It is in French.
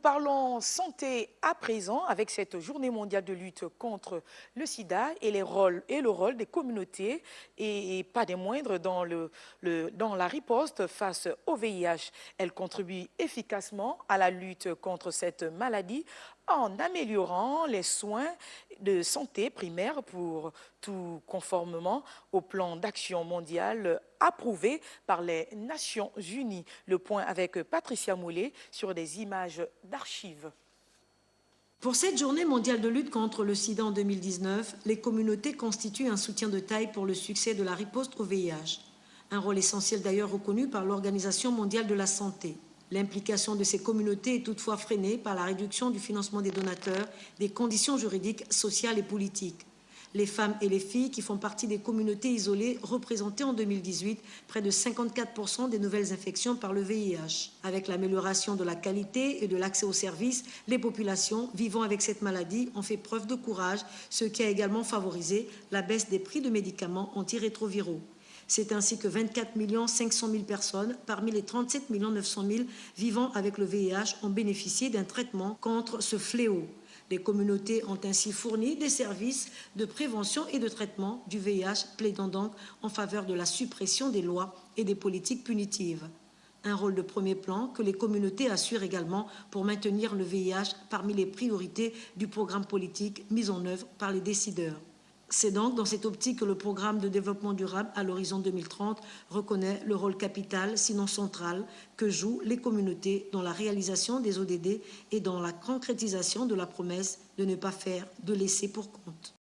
parlons santé à présent avec cette journée mondiale de lutte contre le sida et le rôle des communautés et pas des moindres dans la riposte face au VIH. Elle contribue efficacement à la lutte contre cette maladie en améliorant les soins de santé primaire pour tout conformément au plan d'action mondial approuvé par les Nations Unies. Le point avec Patricia Moulet sur des images d'archives. Pour cette journée mondiale de lutte contre le sida en 2019, les communautés constituent un soutien de taille pour le succès de la riposte au VIH. Un rôle essentiel d'ailleurs reconnu par l'Organisation mondiale de la santé. L'implication de ces communautés est toutefois freinée par la réduction du financement des donateurs, des conditions juridiques, sociales et politiques. Les femmes et les filles qui font partie des communautés isolées représentaient en 2018 près de 54% des nouvelles infections par le VIH. Avec l'amélioration de la qualité et de l'accès aux services, les populations vivant avec cette maladie ont fait preuve de courage, ce qui a également favorisé la baisse des prix de médicaments antirétroviraux. C'est ainsi que 24 500 000 personnes, parmi les 37 900 000 vivant avec le VIH, ont bénéficié d'un traitement contre ce fléau. Les communautés ont ainsi fourni des services de prévention et de traitement du VIH, plaidant donc en faveur de la suppression des lois et des politiques punitives. Un rôle de premier plan que les communautés assurent également pour maintenir le VIH parmi les priorités du programme politique mis en œuvre par les décideurs. C'est donc dans cette optique que le programme de développement durable à l'horizon 2030 reconnaît le rôle capital, sinon central, que jouent les communautés dans la réalisation des ODD et dans la concrétisation de la promesse de ne pas faire de laisser pour compte.